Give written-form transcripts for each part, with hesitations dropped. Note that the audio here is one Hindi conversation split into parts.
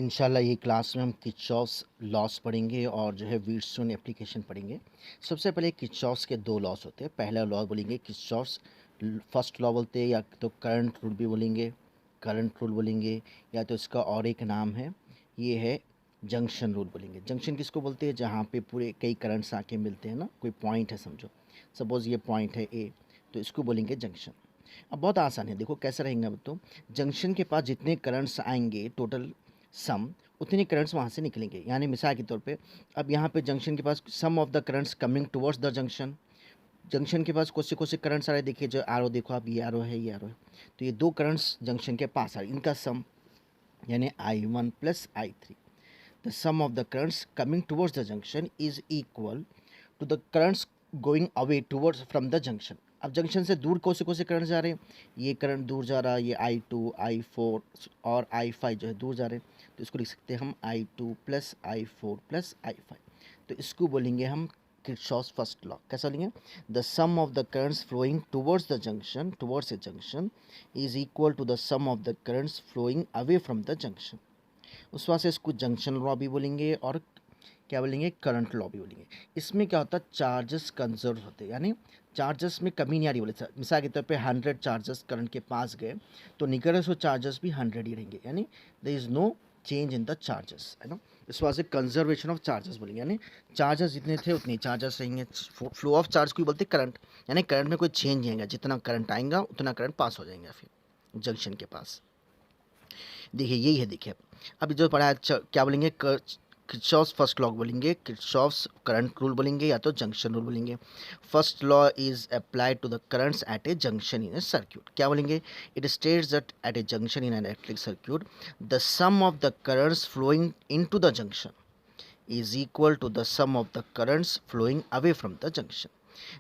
इंशाल्लाह ये क्लास में हम किर्चॉफ्स लॉस पढ़ेंगे और जो है व्हीटस्टोन एप्लीकेशन पढ़ेंगे। सबसे पहले किर्चॉफ्स के 2 लॉस होते हैं। पहला लॉ बोलेंगे किर्चॉफ्स फर्स्ट लॉ बोलते हैं, या तो करंट रूल भी बोलेंगे, करंट रूल बोलेंगे, या तो इसका और एक नाम है, ये है जंक्शन रूल बोलेंगे। जंक्शन किसको बोलते हैं? जहाँ पे पूरे कई करंट्स आके मिलते हैं ना, कोई पॉइंट है समझो, सपोज़ ये पॉइंट है ए, तो इसको बोलेंगे जंक्शन। अब बहुत आसान है, देखो कैसे रहेंगे। अब तो जंक्शन के पास जितने करंट्स आएंगे टोटल सम, उतने करंट्स वहाँ से निकलेंगे। यानी मिसाल के तौर पे अब यहाँ पे जंक्शन के पास sum of the currents coming towards the junction, junction के पास कौन से करंट्स आ रहे हैं? देखिए जो आरो, देखो आप, ये आरो है, ये आरो है, तो ये 2 करंट्स जंक्शन के पास आ रहे हैं, इनका सम यानी I1 plus I3। The sum of the currents coming towards the junction is equal to the currents going away towards from the junction. अब जंक्शन से दूर कौन से करंट जा रहे हैं? ये करंट दूर जा रहा है, ये I2 I4 और I5 जो है दूर जा रहे हैं, तो इसको लिख सकते हैं हम I2 plus I4 plus I5। तो इसको बोलेंगे हम किर्चॉफ्स फर्स्ट लॉ। कैसा लेंगे? The sum of the currents flowing towards the junction, towards a junction, is equal to the sum of the currents flowing away from the junction. उस वजह से इसको जंक्शन लॉ भी बोलेंगे और क्या बोलेंगे? करंट लॉ भी बोलेंगे। इसमें क्या होता है? चार्जेस कंजर्व होते हैं, यानी चार्जेस में कमी नहीं आ रही। बोले मिसाल के तौर पे 100 चार्जेस करंट के पास गए तो निकले सो चार्जेस भी 100 ही रहेंगे, यानी there is no change in the charges, है ना। इस वजह से कंजर्वेशन ऑफ चार्जेस बोलेंगे, यानी चार्जेस जितने थे उतने चार्जेस रहेंगे। फ्लो ऑफ चार्ज को बोलते करंट, यानी करंट में कोई चेंज नहीं आएगा, जितना करंट आएगा उतना करंट पास हो जाएगा फिर जंक्शन के पास। देखिए यही है। देखिए अभी जो पढ़ा है क्या बोलेंगे? किर्चॉफ्स फर्स्ट लॉ बोलेंगे, किर्चॉफ्स करंट रूल बोलेंगे, या तो जंक्शन रूल बोलेंगे। First law is applied to the currents at a junction in a circuit. क्या बोलेंगे? It states that at a junction in an electric circuit the sum of the currents flowing into the junction is equal to the sum of the currents flowing away from the junction.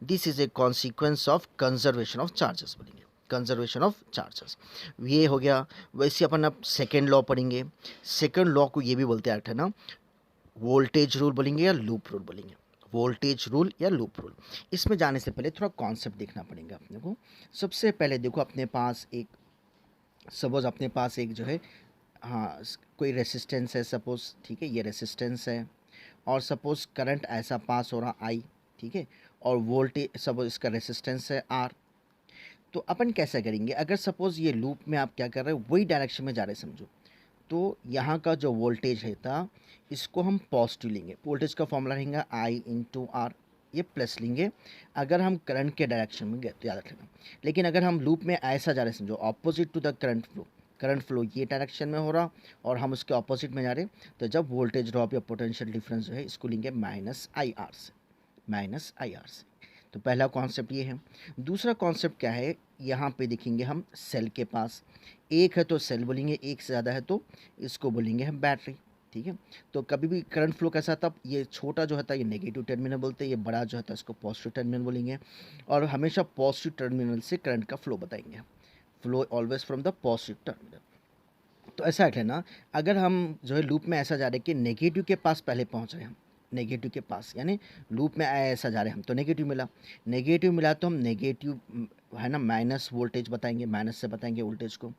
This is a consequence of conservation of charges बोलेंगे, कंजर्वेशन ऑफ चार्जेस। ये हो गया। वैसे अपन अब सेकेंड लॉ पढ़ेंगे। सेकेंड लॉ को ये भी बोलते हैं ना, वोल्टेज रूल बोलेंगे या लूप रूल बोलेंगे, वोल्टेज रूल या लूप रूल। इसमें जाने से पहले थोड़ा कॉन्सेप्ट देखना पड़ेगा अपने को। सबसे पहले देखो अपने पास एक, सपोज अपने पास एक जो है, हाँ, कोई रेसिस्टेंस है सपोज, ठीक है, ये रेसिस्टेंस है, और सपोज करंट ऐसा पास हो रहा आई, ठीक है, और वोल्टेज सपोज इसका रेसिस्टेंस है आर। तो अपन कैसा करेंगे? अगर सपोज ये लूप में आप क्या कर रहे हो, वही डायरेक्शन में जा रहे हैं समझो, तो यहाँ का जो वोल्टेज है था इसको हम पॉजिटिव लेंगे। वोल्टेज का फॉर्मूला रहेगा आई इंटू आर, ये प्लस लेंगे अगर हम करंट के डायरेक्शन में गए तो, याद रखना। लेकिन अगर हम लूप में ऐसा जा रहे हैं समझो, opposite to the current flow, current flow ये डायरेक्शन में हो रहा और हम उसके ऑपोजिट में जा रहे, तो जब वोल्टेज ड्रॉप या पोटेंशियल डिफरेंस जो है इसको लेंगे माइनस आई आर से, माइनस आई आर से। तो पहला कॉन्सेप्ट ये है। दूसरा कॉन्सेप्ट क्या है? यहाँ पे देखेंगे हम सेल के पास, एक है तो सेल बोलेंगे, एक से ज़्यादा है तो इसको बोलेंगे हम बैटरी, ठीक है। तो कभी भी करंट फ्लो कैसा था? ये छोटा जो होता है ये नेगेटिव टर्मिनल बोलते हैं, ये बड़ा जो होता है इसको पॉजिटिव टर्मिनल बोलेंगे, और हमेशा पॉजिटिव टर्मिनल से करंट का फ्लो बताएंगे, flow always from the positive terminal. तो ऐसा है ना, अगर हम जो है लूप में ऐसा जा रहे हैं कि नेगेटिव के पास पहले पहुंच रहे हैं हम, नेगेटिव के पास, यानी लूप में ऐसा जा रहे हैं हम, तो नेगेटिव मिला, नेगेटिव मिला तो हम नेगेटिव है ना माइनस वोल्टेज बताएंगे, माइनस से बताएंगे वोल्टेज को।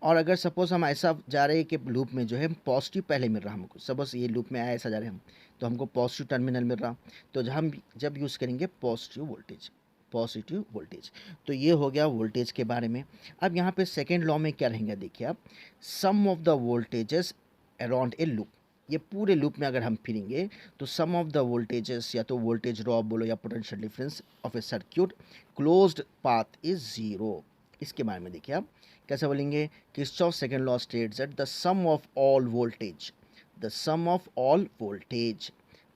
और अगर सपोज हम ऐसा जा रहे हैं कि लूप में जो है पॉजिटिव पहले मिल रहा हमको, सपोज ये लूप में ऐसा जा रहे हैं हम, तो हमको पॉजिटिव टर्मिनल मिल रहा, तो हम जब यूज़ करेंगे पॉजिटिव वोल्टेज, पॉजिटिव वोल्टेज। तो ये हो गया वोल्टेज के बारे में। अब यहाँ पे सेकेंड लॉ में क्या रहेंगे? देखिए आप, sum of the voltages around a loop, ये पूरे लूप में अगर हम फिरेंगे तो सम ऑफ द वोल्टेजेस, या तो वोल्टेज ड्रॉप बोलो या potential difference of a circuit closed path is zero. इसके बारे में देखिए आप कैसे बोलेंगे? Kirchhoff second law states that the sum of all voltage, the sum of all voltage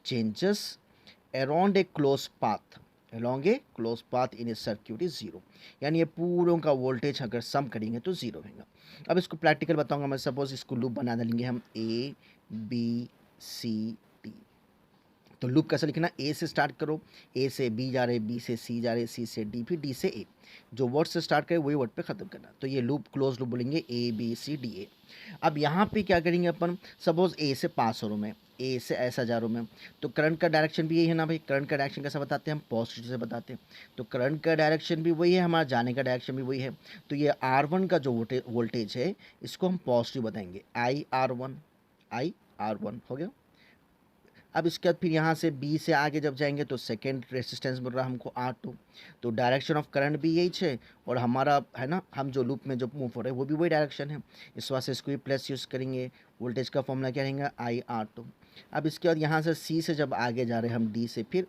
changes around a close path, along a closed path in a circuit is zero। यानी ये पूरों का वोल्टेज अगर सम करेंगे तो ज़ीरो रहेगा। अब इसको प्रैक्टिकल बताऊंगा मैं। सपोज इसको लूप बना देंगे हम ए बी सी डी। तो लूप कैसे लिखना? ए से स्टार्ट करो, ए से बी जा रहे, बी से सी जा रहे, सी से डी, फिर डी से ए। जो वर्ड से स्टार्ट करे वही वर्ड पे ख़त्म करना। तो ये लूप क्लोज लूप बोलेंगे A B C D A. अब यहाँ पे क्या करेंगे अपन? सपोज ए से पास हो रहा हूँ मैं, ए से ऐसा जा रहा हूँ मैं, तो करंट का डायरेक्शन भी यही है ना भाई। करंट का डायरेक्शन कैसा बताते हैं हम? पॉजिटिव से बताते हैं। तो करंट का डायरेक्शन भी वही है, हमारा जाने का डायरेक्शन भी वही है। तो ये R1 का जो वोल्टेज है इसको हम पॉजिटिव बताएंगे, आई R1, आई आर वन हो गया। अब इसके बाद फिर यहाँ से बी से आगे जब जाएंगे तो सेकेंड रेसिस्टेंस मिल रहा है हमको आर टू। तो डायरेक्शन ऑफ करंट भी यही है और हमारा है ना, हम जो लूप में जो मूव हो रहे हैं वो भी वही डायरेक्शन है, इस वजह से इसको भी प्लस यूज़ करेंगे। वोल्टेज का फॉर्मूला क्या रहेगा, आई आर टू। अब इसके बाद यहाँ से सी से जब आगे जा रहे हैं हम डी से, फिर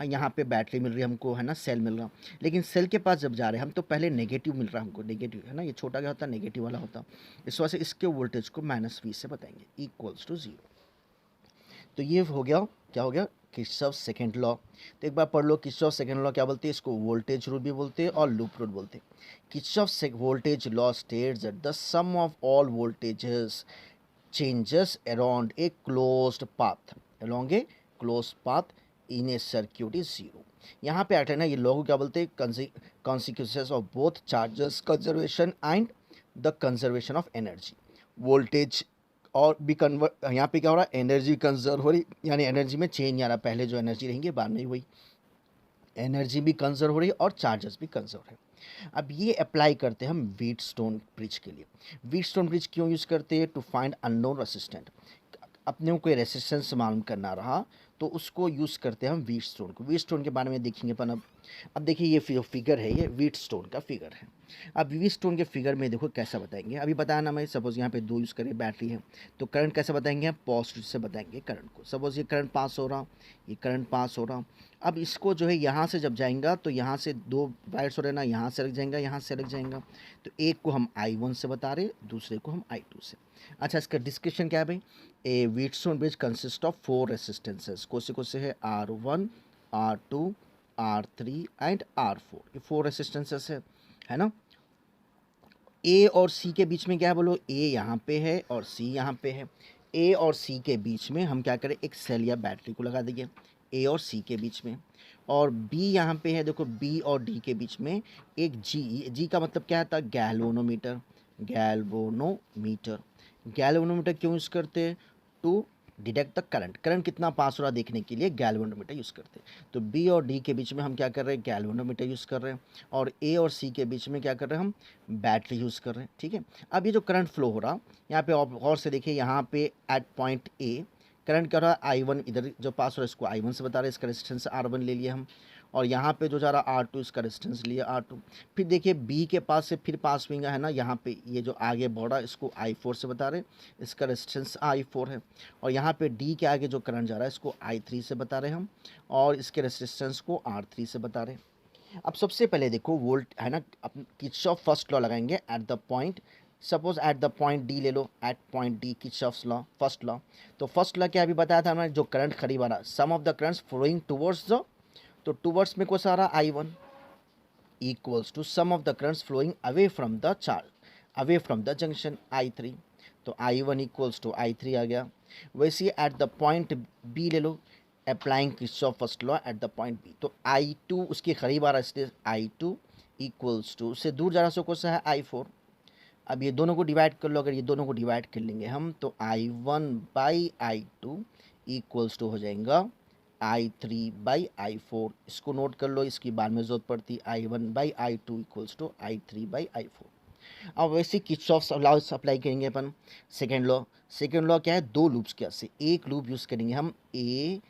यहाँ पे बैटरी मिल रही है हमको, है ना, सेल मिल रहा। लेकिन सेल के पास जब जा रहे हैं हम तो पहले नेगेटिव मिल रहा है हमको, नेगेटिव है ना, ये छोटा क्या होता है, नेगेटिव वाला होता। इस वजह से इसके वोल्टेज को माइनस वी से बताएंगे, इक्वल्स टू जीरो। तो ये हो गया, क्या हो गया, किरचॉफ सेकेंड लॉ। तो एक बार पढ़ लो, किरचॉफ सेकेंड लॉ क्या बोलते हैं, इसको वोल्टेज रूल भी बोलते हैं और लूप रूल बोलते हैं। Kirchhoff voltage law states that the sum of all voltages changes around a closed path along a closed path in a circuit is zero। यहाँ पे है ना, ये लॉ को क्या बोलते हैं, consequences of both charges conservation and the conservation of energy। Voltage और भी कन्वर्ट, यहाँ पे क्या हो रहा है, एनर्जी कंजर्व हो रही, यानी एनर्जी में चेंज नहीं आ रहा, पहले जो एनर्जी रहेंगे बाद में वही एनर्जी भी कंजर्व हो रही है और चार्जेस भी कंजर्व है। अब ये अप्लाई करते हैं हम व्हीटस्टोन ब्रिज के लिए। व्हीटस्टोन ब्रिज क्यों यूज़ करते हैं, टू फाइंड अननोन रेसिस्टेंट। अपने को कोई रेसिस्टेंस मालूम करना रहा तो उसको यूज़ करते हैं हम व्हीटस्टोन को। व्हीटस्टोन के बारे में देखेंगे अपन। अब देखिए ये फिगर है, ये व्हीटस्टोन का फिगर है। अब व्हीटस्टोन के फिगर में देखो कैसा बताएंगे, अभी बताया ना मैं, सपोज़ यहाँ पे दो यूज़ करें, बैटरी है, तो करंट कैसे बताएंगे हम, पॉजिटिव से बताएंगे करंट को। सपोज़ ये करंट पास हो रहा, ये करंट पास हो रहा। अब इसको जो है यहाँ से जब जाएगा तो यहाँ से दो वायर्स हो रहे ना, यहाँ से लग जाएगा, यहाँ से लग जाएगा। तो एक को हम I1 से बता रहे, दूसरे को हम I2 से। अच्छा, इसका डिस्क्रिप्शन क्या है भाई, a Wheatstone bridge consist of 4 resistances. कौन से है, R1, R2, R3 and R4। ये 4 रेसिस्टेंसेस है ना। ए और सी के बीच में क्या है बोलो, ए यहाँ पे है और सी यहाँ पे है। ए और सी के बीच में हम क्या करें, एक सेल या बैटरी को लगा देंगे, ए और सी के बीच में। और बी यहाँ पे है, देखो बी और डी के बीच में एक जी का मतलब क्या था, गैल्वेनोमीटर। गैल्वेनोमीटर, गैल्वेनोमीटर क्यों यूज़ करते हैं, to detect the current, current कितना पास हो रहा देखने के लिए गैल्वेनोमीटर यूज़ करते हैं। तो बी और डी के बीच में हम क्या कर रहे हैं, गैल्वेनोमीटर यूज़ कर रहे हैं। और ए और सी के बीच में क्या कर रहे हैं, हम बैटरी यूज़ कर रहे हैं। ठीक है, अब ये जो करंट फ्लो हो रहा, यहाँ पे और से देखिए, यहाँ पे एट पॉइंट ए करंट क्या हो रहा है, I1 इधर जो पास हो रहा है इसको I1 से बता रहे हैं, इसका रेजिस्टेंस R1 ले लिया हम। और यहाँ पे जो जा रहा R2, इसका रेजिस्टेंस लिया R2। फिर देखिए बी के पास से फिर पास हुई है ना, यहाँ पे ये जो आगे बढ़ा इसको I4 से बता रहे, इसका रेजिस्टेंस I4 है। और यहाँ पे डी के आगे जो करंट जा रहा है इसको I3 से बता रहे हम, और इसके रेजिस्टेंस को R3 से बता रहे। अब सबसे पहले देखो वोल्ट है ना, किरचॉफ फर्स्ट लॉ लगाएंगे at the point, suppose at the point D ले लो, at point D Kirchhoff's law first law. तो फर्स्ट लॉ क्या अभी बताया था हमने, जो करंट करीब आ रहा, sum of the currents flowing towards the, तो टुवर्ड्स में कौन सा आ रहा, I1 equals to sum of the currents flowing away from the charge, away from the junction I3। तो I1 इक्वल्स टू I3 आ गया। वैसे एट द पॉइंट बी ले लो, applying Kirchhoff first law at the point B, तो I2 उसके करीब आ रहा है इसलिए I2 इक्वल्स टू, उससे दूर जा रहा सो कौन सा है, I4। अब ये दोनों को डिवाइड कर लो, अगर ये दोनों को डिवाइड कर लेंगे हम तो I1 by I2 equals to हो जाएगा I3 बाई I4। इसको नोट कर लो, इसकी बाद में जरूरत पड़ती, I1 by I2 equals to I3 by I4। अब वैसे किरचॉफ लॉ अप्लाई करेंगे अपन। सेकेंड लॉ, सेकेंड लॉ क्या है, दो लूप्स के से एक लूप यूज़ करेंगे हम, A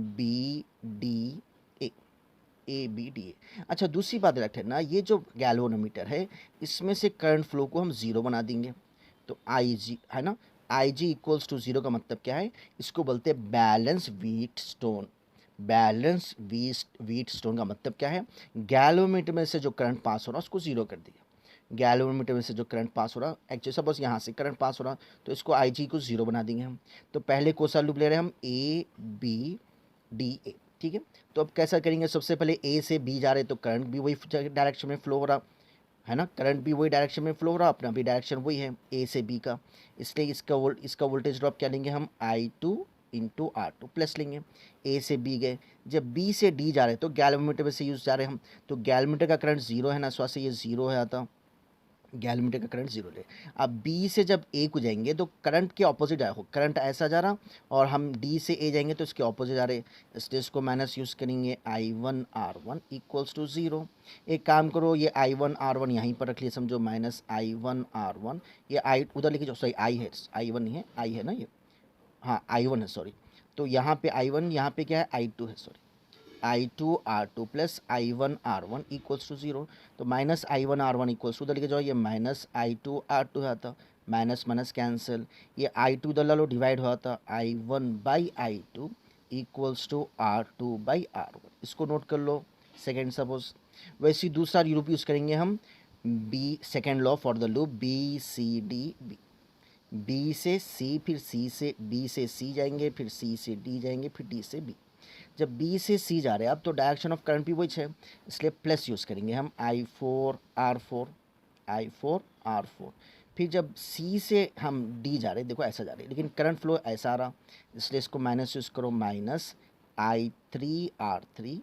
B D A। अच्छा, दूसरी बात रखना, ये जो गैल्वेनोमीटर है इसमें से करंट फ्लो को हम ज़ीरो बना देंगे। तो IG है ना, IG इक्वल्स टू ज़ीरो का मतलब क्या है, इसको बोलते हैं बैलेंस व्हीटस्टोन। बैलेंस व्हीटस्टोन का मतलब क्या है, गैल्वेनोमीटर में से जो करंट पास हो रहा है उसको ज़ीरो कर दिया। गैल्वेनोमीटर में से जो करंट पास हो रहा, एक्चुअली सपोज यहाँ से करंट पास हो रहा तो इसको IG को ज़ीरो बना देंगे हम। तो पहले कौन सा लूप ले रहे हैं हम, ABDA। ठीक है, तो अब कैसा करेंगे, सबसे पहले ए से बी जा रहे तो करंट भी वही डायरेक्शन में फ्लो हो रहा है ना, करंट भी वही डायरेक्शन में फ्लो हो रहा, अपना भी डायरेक्शन वही है ए से बी का, इसलिए इसका वोल्टेज ड्रॉप क्या लेंगे हम, I2 इंटू R2 प्लस लेंगे। ए से बी गए, जब बी से डी जा रहे तो गैल्वेनोमीटर में से यूज जा रहे हम, तो गैल्वेनोमीटर का करंट जीरो है ना, इस वजह से ये जीरो है आता, गैल्वेनोमीटर का करंट जीरो ले। अब बी से जब ए को जाएंगे तो करंट के ऑपोजिट आया हो, करंट ऐसा जा रहा और हम डी से ए जाएंगे तो इसके ऑपोजिट आ रहे, इसलिए इसको माइनस यूज़ करेंगे, I1 R1 equals to zero. एक काम करो, ये I1 R1 यहीं पर रख लिया, समझो माइनस I1 R1, ये आई उधर लिखी जाओ, सॉरी आई है, I1 नहीं है, आई है ना ये, हाँ I1 है सॉरी, तो यहाँ पे I1 यहाँ पे क्या है I2 है sorry, I2 R2 plus I1 R1 equals to 0। तो minus I1 R1 equals to उधर लेके जाओ, ये माइनस I2 R2 आता, माइनस माइनस कैंसिल, ये I2 उधर ला लो डिवाइड हुआ था, I1 by I2 equals to R2 by R1, इसको नोट कर लो सेकेंड सपोज। वैसे ही दूसरा लूप यूज़ करेंगे हम, B second law for the loop BCD, B से सी, फिर सी से बी से सी जाएंगे, फिर सी से डी जाएंगे, फिर डी से बी। जब बी से सी जा रहे हैं अब तो डायरेक्शन ऑफ करंट भी वही है, इसलिए प्लस यूज़ करेंगे हम I4 R4। फिर जब सी से हम डी जा रहे हैं, देखो ऐसा जा रहे हैं लेकिन करंट फ्लो ऐसा आ रहा, इसलिए इसको माइनस यूज़ करो, माइनस I3R3,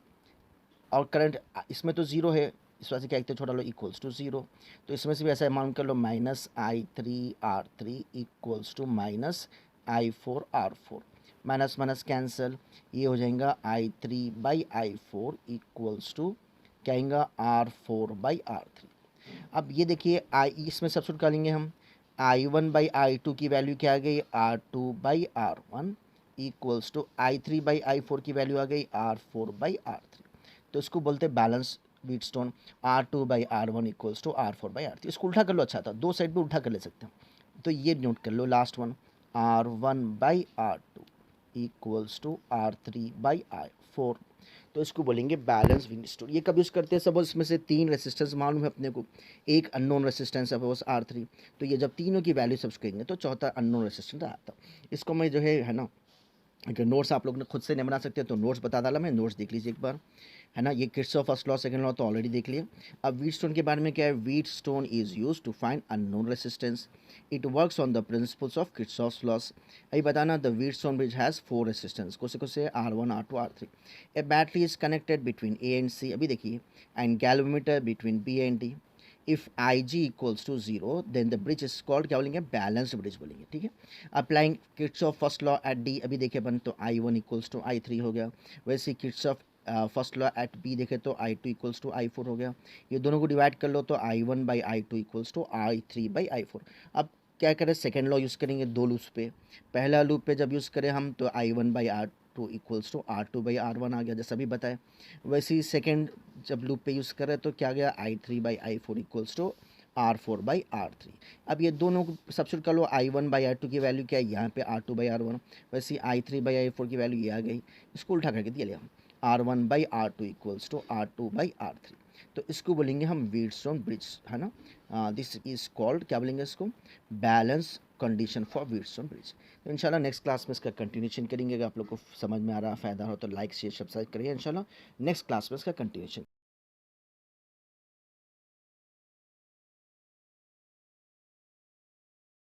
और करंट इसमें तो ज़ीरो है, इस वजह से क्या लिखते हैं, छोटा लो इक्वल्स टू 0। तो इसमें से भी ऐसा अमाउंट कर लो, minus I3R3 equals to minus I4R4, minus minus cancel, ये हो जाएगा I3/I4 इक्वल्स टू क्या आएगा R4/R3। अब ये देखिए इसमें सब्स्टिट्यूट कर लेंगे हम, I1/I2 की वैल्यू क्या आ गई R2/R1 इक्वल्स टू I3/I4 की वैल्यू आ गई R4/R3। तो इसको बोलते हैं balance Wheatstone, R2/R1 equals to R4/R3। इसको उल्टा कर लो, अच्छा था, दो साइड पे उल्टा कर ले सकते हैं। तो ये नोट कर लो last one, R1/R2 equals to R3/I4। तो इसको बोलेंगे बैलेंस व्हीटस्टोन। ये कब यूज़ करते हैं, सपोज इसमें से तीन रेसिस्टेंस मालूम है अपने को, एक अननोन रेसिस्टेंस है सपोज R3, तो ये जब तीनों की वैल्यू सब्सक्राइब तो चौथा अननोन रेसिस्टेंस आता। इसको मैं जो है ना, अगर नोट्स आप लोग ने खुद से नहीं बना सकते तो नोट्स बता डाला मैं, नोट्स देख लीजिए एक बार, है ना। ये Kirchhoff first law second law तो ऑलरेडी देख लिया। अब व्हीटस्टोन के बारे में क्या है, Wheatstone is use to find unknown resistance, it works on the principles of Kirchhoff's laws. अभी बताना, the Wheatstone bridge has 4 resistance, कौन से R1 R2 R3। A battery is connected between A and C, अभी देखिए, and galvanometer between B and D। If IG equals to 0 then the bridge is called, क्या बोलेंगे, बैलेंस्ड ब्रिज बोलेंगे, ठीक है। Applying Kirchhoff first law eight D, अभी देखिए अपन तो I1 इक्वल्स टू I3 हो गया। वैसे Kirchhoff first law at B देखे तो I2 इक्वल्स टू I4 हो गया। ये दोनों को डिवाइड कर लो तो I1/I2 इक्वल्स टू I3/I4। अब क्या करें, सेकेंड लॉ यूज़ करेंगे दो लूप्स पे। पहला लूप पे जब यूज़ करें हम तो I1/R2 इक्वल्स टू R2/R1 आ गया, जैसा अभी बताया। वैसे ही सेकेंड जब लूप पे यूज़ करें तो क्या गया, I3/I4 इक्वल्स टू R4/R3। अब ये दोनों को सब्स्टिट्यूट कर लो, I1/R2 की वैल्यू क्या है यहाँ पे R2/R1, वैसे ही I3/I4 की वैल्यू ये आ गई, इसको उल्टा करके दिया लिया R1/R2 इक्वल्स टू R2/R3। तो इसको बोलेंगे हम व्हीटस्टोन ब्रिज, है ना। दिस इज कॉल्ड, क्या बोलेंगे इसको, balance condition for Wheatstone bridge. तो इंशाल्लाह नेक्स्ट क्लास में इसका कंटिन्यूशन करेंगे। अगर आप लोग को समझ में आ रहा, फ़ायदा हो तो लाइक शेयर सब्सक्राइब करिए। इंशाल्लाह नेक्स्ट क्लास में इसका कंटिन्यूशन